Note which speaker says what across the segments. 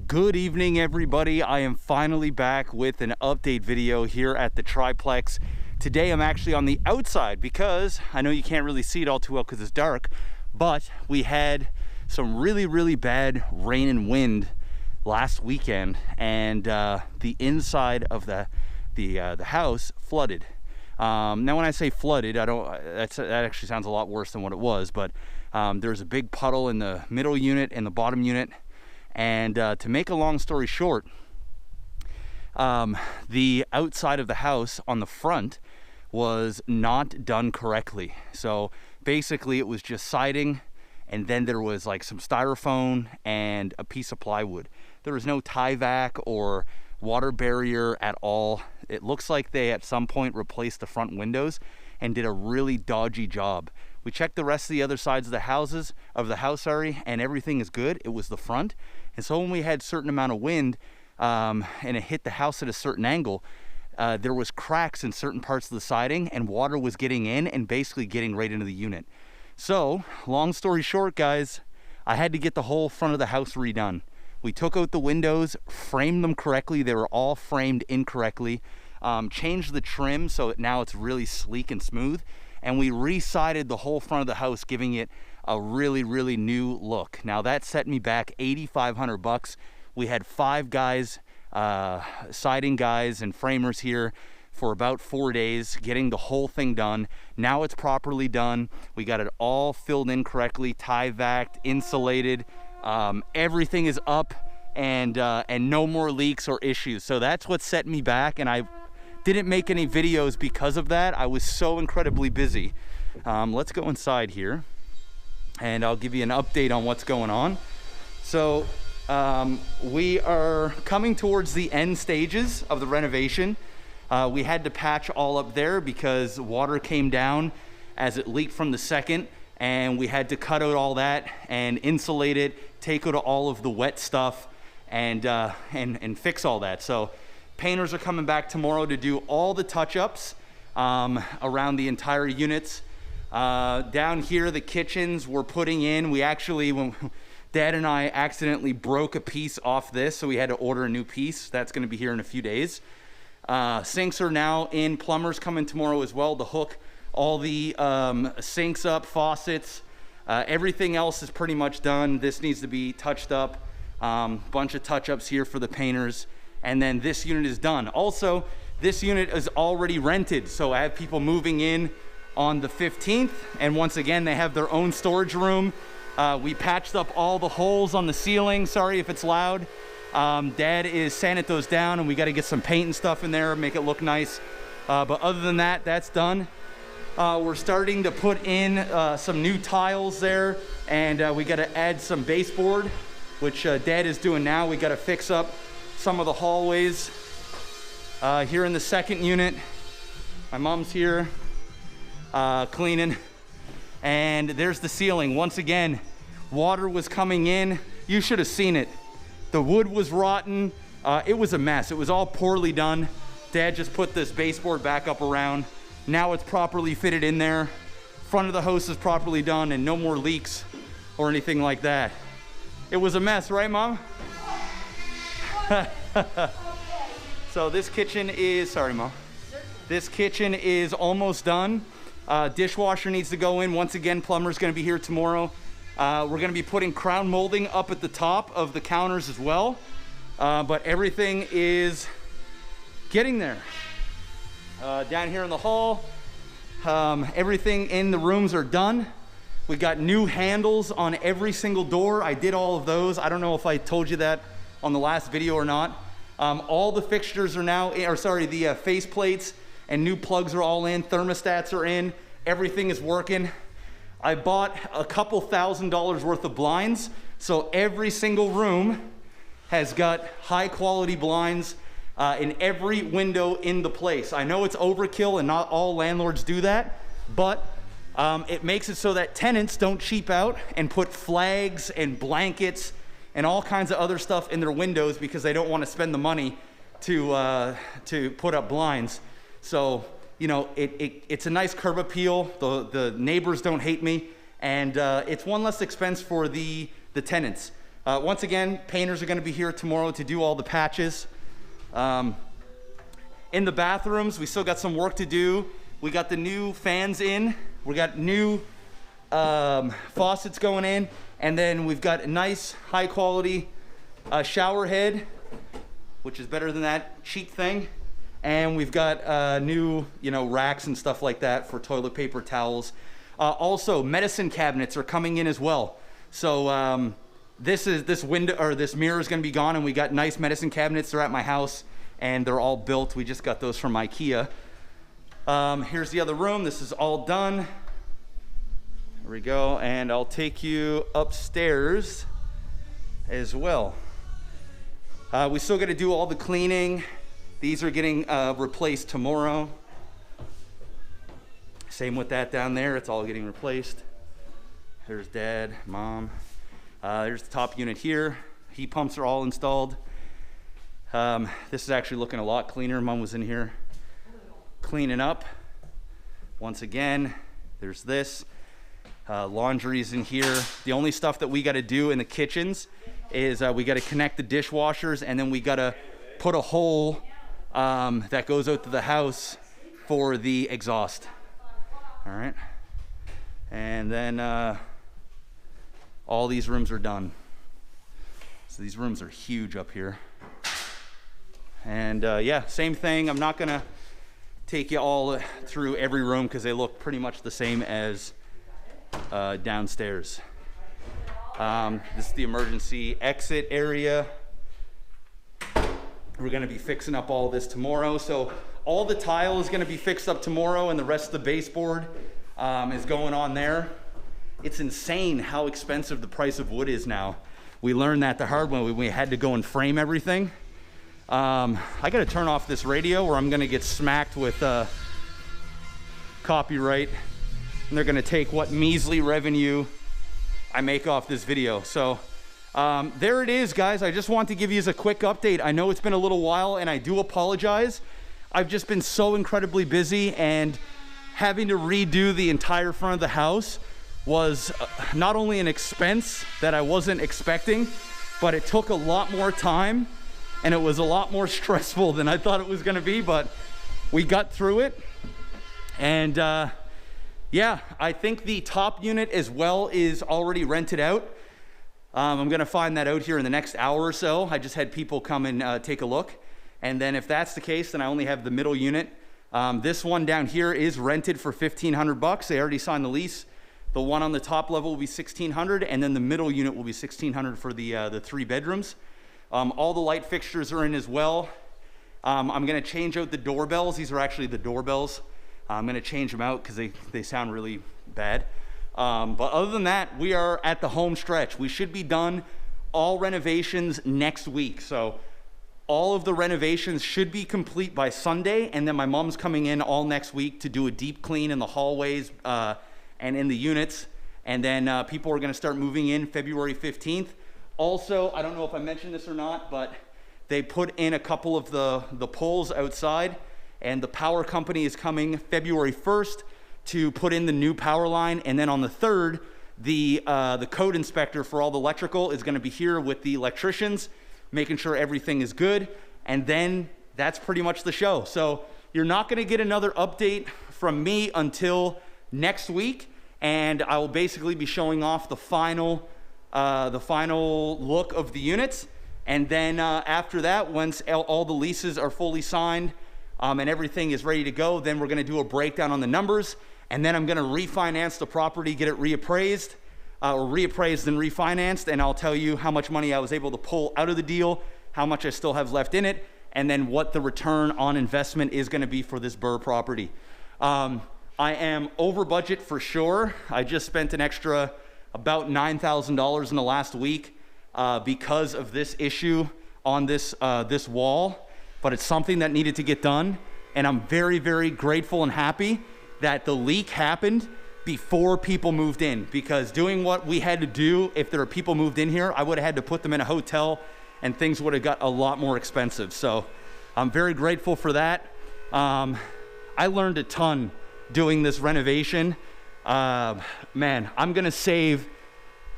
Speaker 1: Good evening, everybody. I am finally back with an update video here at the Triplex. Today I'm actually on the outside because I know you can't really see it all too well because it's dark, but we had some really bad rain and wind last weekend, and the inside of the house flooded. Now when I say flooded, that actually sounds a lot worse than what it was, but there's a big puddle in the middle unit and the bottom unit. And to make a long story short, the outside of the house on the front was not done correctly. So basically it was just siding, and then there was like some styrofoam and a piece of plywood. There was no tie vac or water barrier at all. It looks like they at some point replaced the front windows and did a really dodgy job. We checked the rest of the other sides of the house, and everything is good. It was the front. And so when we had a certain amount of wind and it hit the house at a certain angle, there was cracks in certain parts of the siding, and water was getting in and basically getting right into the unit. So long story short, guys, I had to get the whole front of the house redone. We took out the windows, framed them correctly. They were all framed incorrectly. Changed the trim so now it's really sleek and smooth. And we re-sided the whole front of the house, giving it a really new look. Now that set me back $8,500. We had 5 guys, siding guys and framers here for about 4 days, getting the whole thing done. Now it's properly done. We got it all filled in correctly, tie vacked, insulated. Everything is up, and no more leaks or issues. So that's what set me back, and I didn't make any videos because of that. I was so incredibly busy. Let's go inside here and I'll give you an update on what's going on. So we are coming towards the end stages of the renovation. We had to patch all up there because water came down as it leaked from the second, and we had to cut out all that and insulate it, take out all of the wet stuff, and fix all that. So painters are coming back tomorrow to do all the touch-ups around the entire units. Down here, the kitchens we're putting in. We actually, when Dad and I accidentally broke a piece off this, so we had to order a new piece. That's going to be here in a few days. Sinks are now in. Plumbers coming tomorrow as well to hook all the sinks up, faucets. Everything else is pretty much done. This needs to be touched up. Bunch of touch-ups here for the painters. And then this unit is done. Also, this unit is already rented, so I have people moving in on the 15th, and once again, they have their own storage room. We patched up all the holes on the ceiling. Sorry if it's loud. Dad is sanding those down, and we got to get some paint and stuff in there, make it look nice. But other than that, that's done. We're starting to put in some new tiles there, and we got to add some baseboard, which Dad is doing now. We got to fix up some of the hallways here in the second unit. My mom's here cleaning, and there's the ceiling. Once again, water was coming in. You should have seen it. The wood was rotten. It was a mess. It was all poorly done. Dad just put this baseboard back up around. Now it's properly fitted in there. Front of the house is properly done, and no more leaks or anything like that. It was a mess, right, Mom? So this kitchen is, sorry Mom, this kitchen is almost done. Dishwasher needs to go in. Once again, plumber's going to be here tomorrow. We're going to be putting crown molding up at the top of the counters as well, but everything is getting there. Down here in the hall, everything in the rooms are done. We got new handles on every single door. I did all of those. I don't know if I told you that on the last video or not. All the fixtures are now, the face plates and new plugs are all in. Thermostats are in. Everything is working. I bought a couple $1,000s worth of blinds, so every single room has got high quality blinds in every window in the place. I know it's overkill and not all landlords do that, but it makes it so that tenants don't cheap out and put flags and blankets and all kinds of other stuff in their windows because they don't want to spend the money to put up blinds. So, you know, it's a nice curb appeal. The neighbors don't hate me, and it's one less expense for the tenants. Once again, painters are gonna be here tomorrow to do all the patches. In the bathrooms, we still got some work to do. We got the new fans in. We got new faucets going in. And then we've got a nice, high quality shower head, which is better than that cheap thing. And we've got new, racks and stuff like that for toilet paper, towels. Also, medicine cabinets are coming in as well. So this mirror is going to be gone, and we got nice medicine cabinets. They're at my house, and they're all built. We just got those from IKEA. Here's the other room. This is all done. There we go, and I'll take you upstairs as well. We still got to do all the cleaning. These are getting replaced tomorrow. Same with that down there. It's all getting replaced. There's Dad, Mom. There's the top unit here. Heat pumps are all installed. This is actually looking a lot cleaner. Mom was in here cleaning up. Once again, there's this. Laundry's in here. The only stuff that we got to do in the kitchens is we got to connect the dishwashers, and then we got to put a hole that goes out to the house for the exhaust. All right. And then all these rooms are done. So these rooms are huge up here. And yeah, same thing. I'm not gonna take you all through every room because they look pretty much the same as downstairs. This is the emergency exit area. We're gonna be fixing up all this tomorrow. So all the tile is gonna be fixed up tomorrow, and the rest of the baseboard is going on there. It's insane how expensive the price of wood is now. We learned that the hard way when we had to go and frame everything. I gotta turn off this radio or I'm gonna get smacked with copyright, and they're gonna take what measly revenue I make off this video. So there it is, guys. I just want to give you a quick update. I know it's been a little while, and I do apologize. I've just been so incredibly busy, and having to redo the entire front of the house was not only an expense that I wasn't expecting, but it took a lot more time, and it was a lot more stressful than I thought it was gonna be, but we got through it. And yeah, I think the top unit as well is already rented out. I'm gonna find that out here in the next hour or so. I just had people come and take a look. And then if that's the case, then I only have the middle unit. This one down here is rented for $1,500. They already signed the lease. The one on the top level will be $1,600, and then the middle unit will be $1,600 for the 3 bedrooms. All the light fixtures are in as well. I'm gonna change out the doorbells. These are actually the doorbells. I'm gonna change them out because they sound really bad. But other than that, we are at the home stretch. We should be done all renovations next week. So all of the renovations should be complete by Sunday, and then my mom's coming in all next week to do a deep clean in the hallways and in the units. And then people are gonna start moving in February 15th. Also, I don't know if I mentioned this or not, but they put in a couple of the poles outside, and the power company is coming February 1st to put in the new power line. And then on the 3rd, the code inspector for all the electrical is gonna be here with the electricians, making sure everything is good. And then that's pretty much the show. So you're not gonna get another update from me until next week. And I will basically be showing off the final look of the units. And then after that, once all the leases are fully signed and everything is ready to go, then we're gonna do a breakdown on the numbers. And then I'm gonna refinance the property, get it reappraised, or reappraised and refinanced, and I'll tell you how much money I was able to pull out of the deal, how much I still have left in it, and then what the return on investment is gonna be for this BRRRR property. I am over budget for sure. I just spent an extra about $9,000 in the last week because of this issue on this wall, but it's something that needed to get done, and I'm very, very grateful and happy that the leak happened before people moved in, because doing what we had to do, if there were people moved in here, I would have had to put them in a hotel and things would have got a lot more expensive. So I'm very grateful for that. I learned a ton doing this renovation. Man, I'm gonna save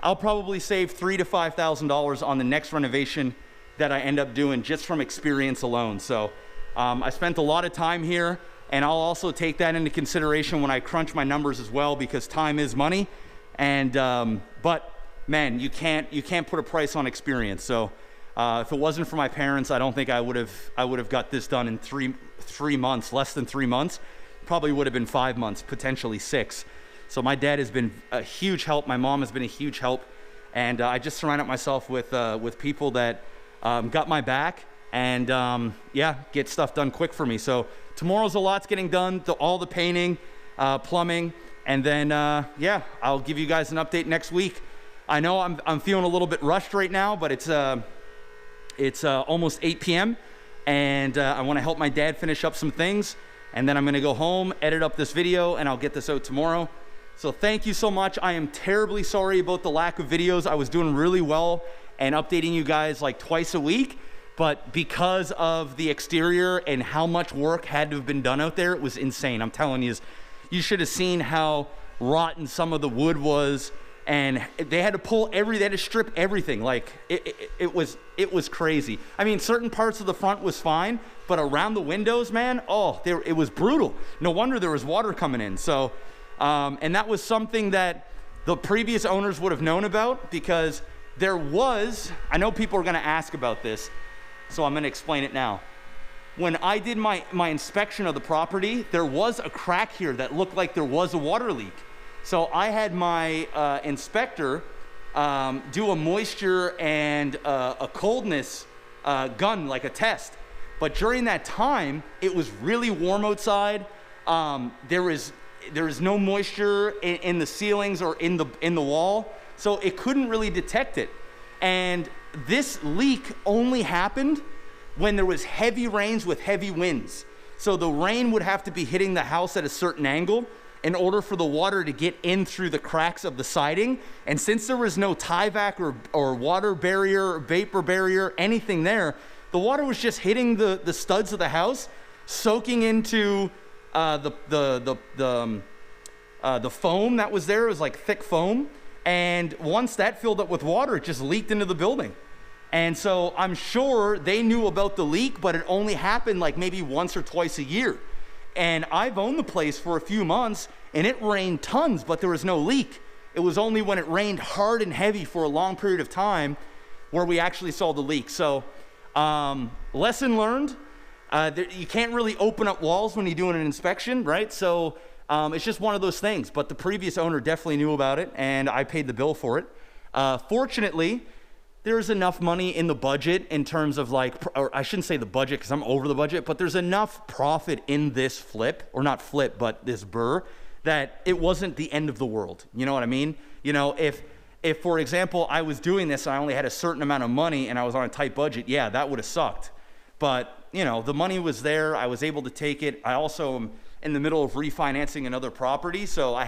Speaker 1: I'll probably save $3,000 to $5,000 on the next renovation that I end up doing just from experience alone. So I spent a lot of time here, and I'll also take that into consideration when I crunch my numbers as well, because time is money. And but man, you can't put a price on experience. So if it wasn't for my parents, I don't think I would have got this done in three months, less than 3 months. Probably would have been 5 months, potentially 6. So my dad has been a huge help. My mom has been a huge help, and I just surrounded myself with people that got my back, and yeah, get stuff done quick for me. So tomorrow's a lot's getting done, all the painting, plumbing, and then yeah, I'll give you guys an update next week. I know I'm feeling a little bit rushed right now, but it's almost 8 p.m. and I want to help my dad finish up some things, and then I'm going to go home, edit up this video, and I'll get this out tomorrow. So thank you so much. I am terribly sorry about the lack of videos. I was doing really well and updating you guys like twice a week, but because of the exterior and how much work had to have been done out there, it was insane. I'm telling you, you should have seen how rotten some of the wood was, and they had to they had to strip everything. Like it was crazy. I mean, certain parts of the front was fine, but around the windows, man, it was brutal. No wonder there was water coming in. So, and that was something that the previous owners would have known about, because I know people are gonna ask about this, so I'm gonna explain it now. When I did my inspection of the property, there was a crack here that looked like there was a water leak. So I had my inspector do a moisture and a coldness gun, like a test. But during that time, it was really warm outside. There is no moisture in the ceilings or in the wall, so it couldn't really detect it. And this leak only happened when there was heavy rains with heavy winds. So the rain would have to be hitting the house at a certain angle in order for the water to get in through the cracks of the siding. And since there was no tie-vac or water barrier, or vapor barrier, anything there, the water was just hitting the studs of the house, soaking into the foam that was there. It was like thick foam. And once that filled up with water, it just leaked into the building. And so I'm sure they knew about the leak, but it only happened like maybe once or twice a year. And I've owned the place for a few months, and it rained tons, but there was no leak. It was only when it rained hard and heavy for a long period of time where we actually saw the leak. So lesson learned, you can't really open up walls when you're doing an inspection, right? So it's just one of those things. But the previous owner definitely knew about it, and I paid the bill for it. Fortunately, there's enough money in the budget in terms of or I shouldn't say the budget because I'm over the budget, but there's enough profit in this flip, or not flip, but this BRRRR, that it wasn't the end of the world. You know what I mean? You know, if for example, I was doing this and I only had a certain amount of money and I was on a tight budget, yeah, that would have sucked. But, you know, the money was there. I was able to take it. I also am in the middle of refinancing another property, so I'll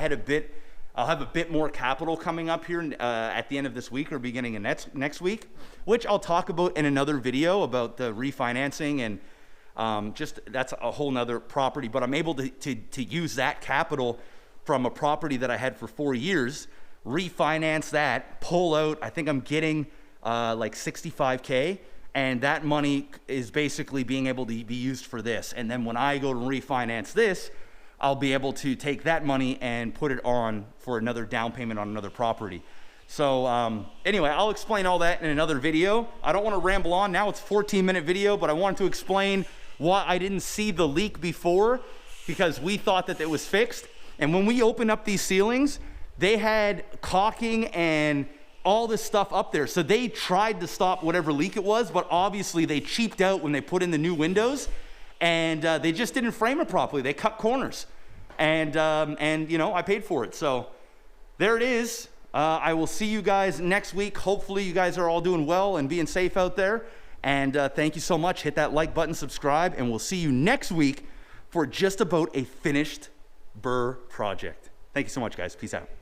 Speaker 1: have a bit more capital coming up here at the end of this week or beginning of next week, which I'll talk about in another video about the refinancing, and just that's a whole nother property. But I'm able to use that capital from a property that I had for 4 years, refinance that, pull out. I think I'm getting like $65K, and that money is basically being able to be used for this. And then when I go to refinance this, I'll be able to take that money and put it on for another down payment on another property. So anyway, I'll explain all that in another video. I don't want to ramble on. Now it's a 14-minute video, but I wanted to explain why I didn't see the leak before, because we thought that it was fixed. And when we opened up these ceilings, they had caulking and all this stuff up there. So they tried to stop whatever leak it was, but obviously they cheaped out when they put in the new windows, and they just didn't frame it properly. They cut corners, and you know, I paid for it. So there it is. I will see you guys next week. Hopefully you guys are all doing well and being safe out there. And thank you so much. Hit that like button, subscribe, and we'll see you next week for just about a finished BRRRR project. Thank you so much, guys. Peace out.